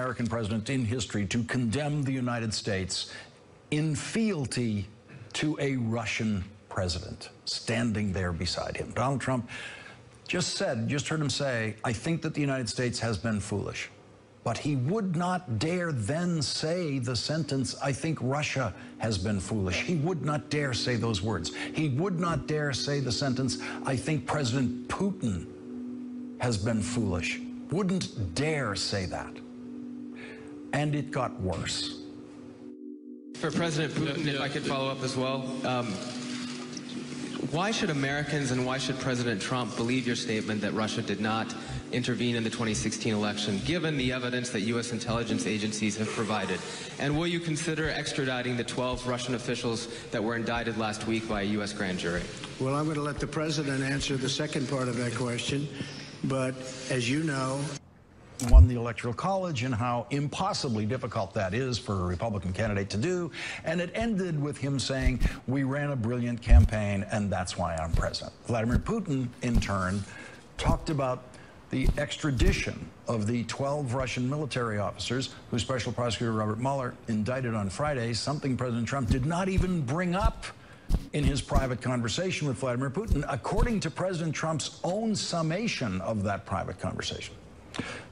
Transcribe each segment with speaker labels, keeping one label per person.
Speaker 1: American president in history to condemn the United States in fealty to a Russian president standing there beside him. Donald Trump just heard him say, I think that the United States has been foolish. But he would not dare then say the sentence, I think Russia has been foolish. He would not dare say those words. He would not dare say the sentence, I think President Putin has been foolish. Wouldn't dare say that. And it got worse.
Speaker 2: For President Putin, if I could follow up as well, why should Americans and why should President Trump believe your statement that Russia did not intervene in the 2016 election, given the evidence that U.S. intelligence agencies have provided? And will you consider extraditing the 12 Russian officials that were indicted last week by a U.S. grand jury?
Speaker 3: Well, I'm going to let the president answer the second part of that question. But as you know,
Speaker 1: won the Electoral College and how impossibly difficult that is for a Republican candidate to do. And it ended with him saying, we ran a brilliant campaign and that's why I'm president. Vladimir Putin, in turn, talked about the extradition of the 12 Russian military officers who Special Prosecutor Robert Mueller indicted on Friday, something President Trump did not even bring up in his private conversation with Vladimir Putin, according to President Trump's own summation of that private conversation.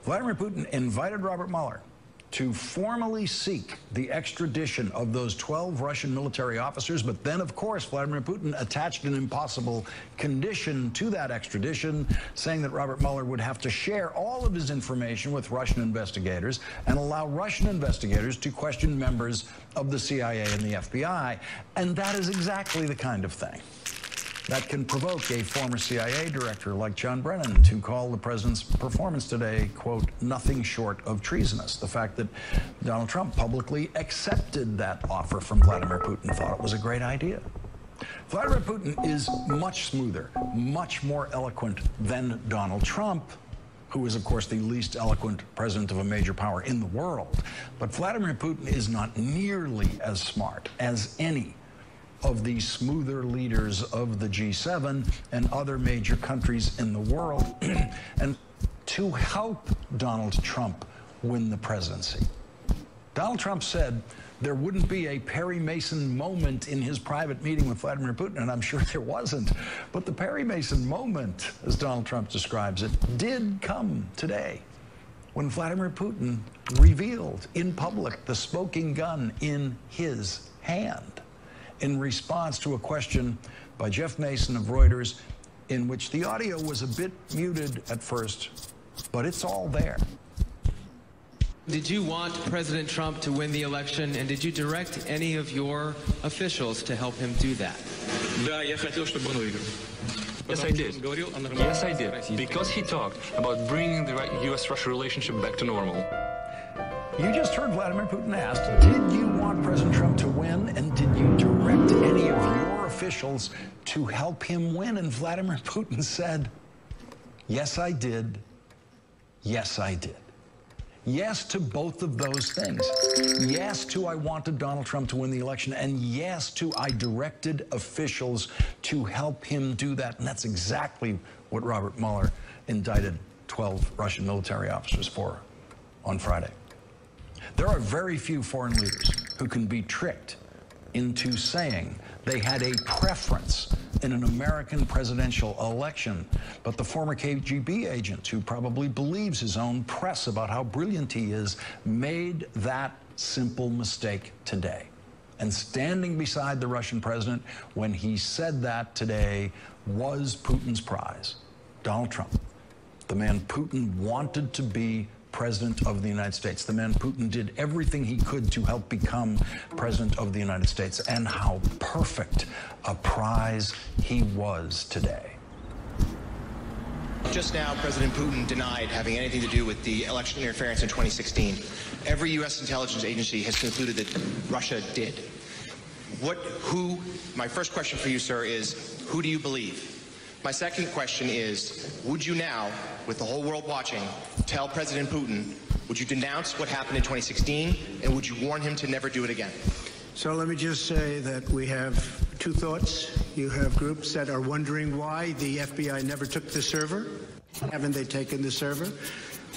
Speaker 1: Vladimir Putin invited Robert Mueller to formally seek the extradition of those 12 Russian military officers, but then, of course, Vladimir Putin attached an impossible condition to that extradition, saying that Robert Mueller would have to share all of his information with Russian investigators and allow Russian investigators to question members of the CIA and the FBI. And that is exactly the kind of thing that can provoke a former CIA director like John Brennan to call the president's performance today, quote, nothing short of treasonous. The fact that Donald Trump publicly accepted that offer from Vladimir Putin, thought it was a great idea. Vladimir Putin is much smoother, much more eloquent than Donald Trump, who is, of course, the least eloquent president of a major power in the world. But Vladimir Putin is not nearly as smart as any of the smoother leaders of the G7 and other major countries in the world, and to help Donald Trump win the presidency. Donald Trump said there wouldn't be a Perry Mason moment in his private meeting with Vladimir Putin, and I'm sure there wasn't. But the Perry Mason moment, as Donald Trump describes it, did come today, when Vladimir Putin revealed in public the smoking gun in his hand, in response to a question by Jeff Mason of Reuters, in which the audio was a bit muted at first, but it's all there.
Speaker 2: Did you want President Trump to win the election, and did you direct any of your officials to help him do that?
Speaker 4: Yes, I did. Yes, I did. Because he talked about bringing the U.S.-Russia relationship back to normal.
Speaker 1: You just heard Vladimir Putin asked, did you want President Trump to win, and did you direct any of your officials to help him win? And Vladimir Putin said, yes, I did. Yes, I did. Yes to both of those things. Yes to I wanted Donald Trump to win the election, and yes to I directed officials to help him do that. And that's exactly what Robert Mueller indicted 12 Russian military officers for on Friday. There are very few foreign leaders who can be tricked into saying they had a preference in an American presidential election. But the former KGB agent, who probably believes his own press about how brilliant he is, made that simple mistake today. And standing beside the Russian president when he said that today was Putin's prize, Donald Trump, the man Putin wanted to be President of the United States, the man Putin did everything he could to help become President of the United States, and how perfect a prize he was today.
Speaker 5: Just now, President Putin denied having anything to do with the election interference in 2016. Every U.S. intelligence agency has concluded that Russia did. My first question for you, sir, is who do you believe? My second question is, would you now, with the whole world watching, tell President Putin, would you denounce what happened in 2016, and would you warn him to never do it again?
Speaker 3: so let me just say that we have two thoughts. You have groups that are wondering why the FBI never took the server. Haven't they taken the server?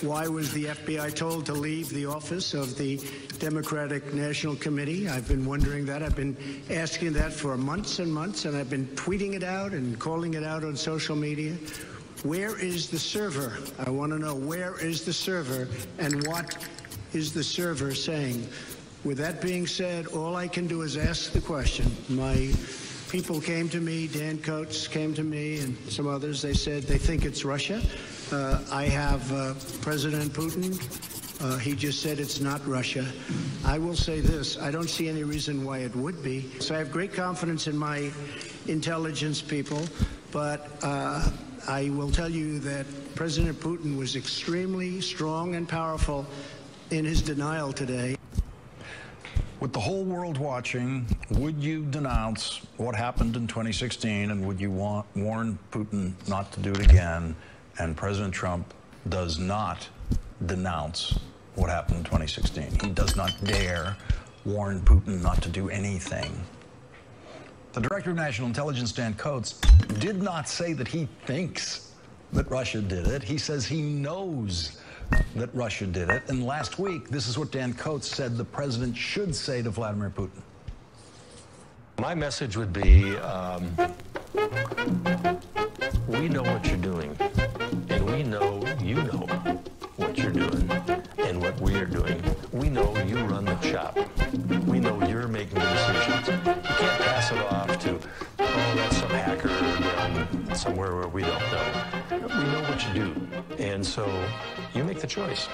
Speaker 3: why was the FBI told to leave the office of the Democratic National Committee? I've been wondering that. I've been asking that for months and months, and I've been tweeting it out and calling it out on social media. Where is the server? I want to know, where is the server, and what is the server saying? With that being said, all I can do is ask the question. My people came to me, Dan Coates came to me, and some others. They said they think it's Russia. I have President Putin. He just said it's not Russia. I will say this. I don't see any reason why it would be. So I have great confidence in my intelligence people, but I will tell you that President Putin was extremely strong and powerful in his denial today.
Speaker 1: With the whole world watching, would you denounce what happened in 2016, and would you warn Putin not to do it again? And President Trump does not denounce what happened in 2016. He does not dare warn Putin not to do anything. The Director of National Intelligence, Dan Coates, did not say that he thinks that Russia did it. He says he knows that Russia did it. And last week, this is what Dan Coates said the president should say to Vladimir Putin.
Speaker 6: My message would be, we know what you're doing, and we know you know what you're doing and what we are doing. We know you run the shop. We know you're making the decisions. You can't pass it off to, oh, that's some hacker down somewhere where we don't know. We know what you do, and so you make the choice.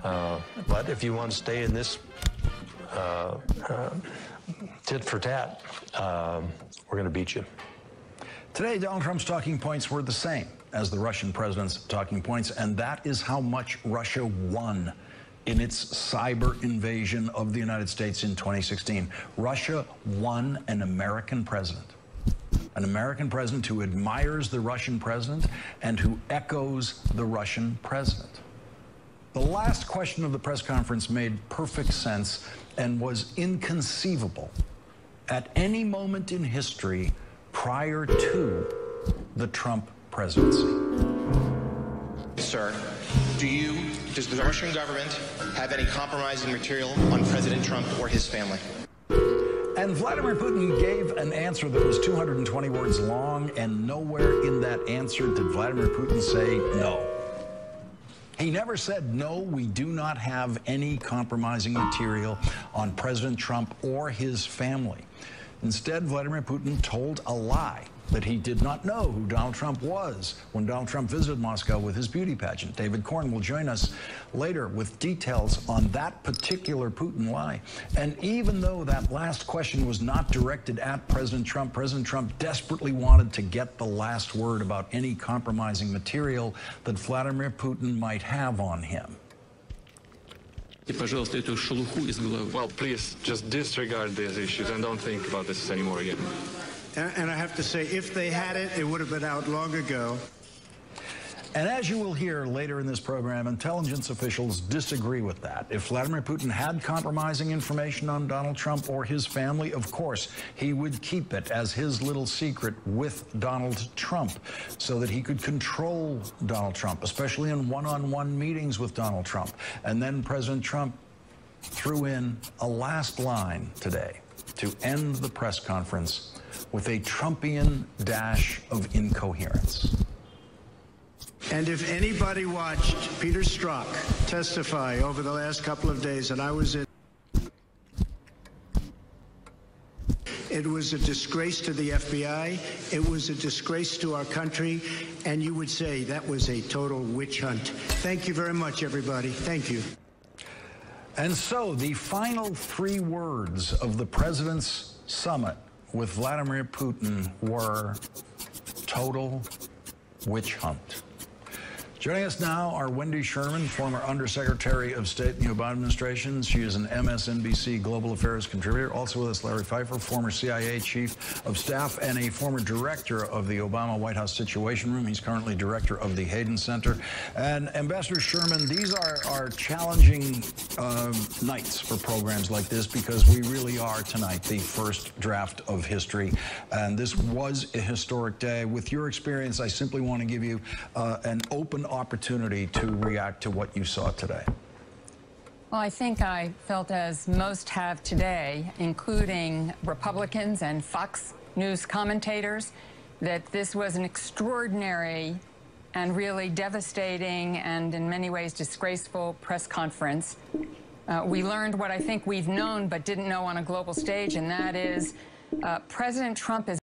Speaker 6: But if you want to stay in this tit for tat, we're going to beat you.
Speaker 1: Today, Donald Trump's talking points were the same as the Russian president's talking points, and that is how much Russia won in its cyber invasion of the United States in 2016. Russia won an American president who admires the Russian president and who echoes the Russian president. The last question of the press conference made perfect sense and was inconceivable at any moment in history prior to the Trump presidency.
Speaker 5: Sir, does the Russian government have any compromising material on President Trump or his family?
Speaker 1: And Vladimir Putin gave an answer that was 220 words long, and nowhere in that answer did Vladimir Putin say no. He never said, no, we do not have any compromising material on President Trump or his family. Instead, Vladimir Putin told a lie that he did not know who Donald Trump was when Donald Trump visited Moscow with his beauty pageant. David Corn will join us later with details on that particular Putin lie. And even though that last question was not directed at President Trump desperately wanted to get the last word about any compromising material that Vladimir Putin might have on him.
Speaker 4: Well, please just disregard these issues and don't think about this anymore again.
Speaker 3: And I have to say, if they had it, it would have been out long ago.
Speaker 1: And as you will hear later in this program, intelligence officials disagree with that. If Vladimir Putin had compromising information on Donald Trump or his family, of course, he would keep it as his little secret with Donald Trump so that he could control Donald Trump, especially in one-on-one meetings with Donald Trump. And then President Trump threw in a last line today to end the press conference with a Trumpian dash of incoherence.
Speaker 3: And if anybody watched Peter Strzok testify over the last couple of days, and I was in, it was a disgrace to the FBI, it was a disgrace to our country, and you would say that was a total witch hunt. Thank you very much, everybody. Thank you.
Speaker 1: And so the final 3 words of the president's summit with Vladimir Putin were total witch hunt. Joining us now are Wendy Sherman, former Undersecretary of State in the Obama administration. She is an MSNBC Global Affairs contributor. Also with us, Larry Pfeiffer, former CIA Chief of Staff and a former director of the Obama White House Situation Room. He's currently director of the Hayden Center. And Ambassador Sherman, these are challenging nights for programs like this because we really are tonight the first draft of history. And this was a historic day. With your experience, I simply want to give you an open opportunity to react to what you saw today?
Speaker 7: Well, I think I felt as most have today, including Republicans and Fox News commentators, that this was an extraordinary and really devastating and in many ways disgraceful press conference. We learned what I think we've known but didn't know on a global stage, and that is President Trump is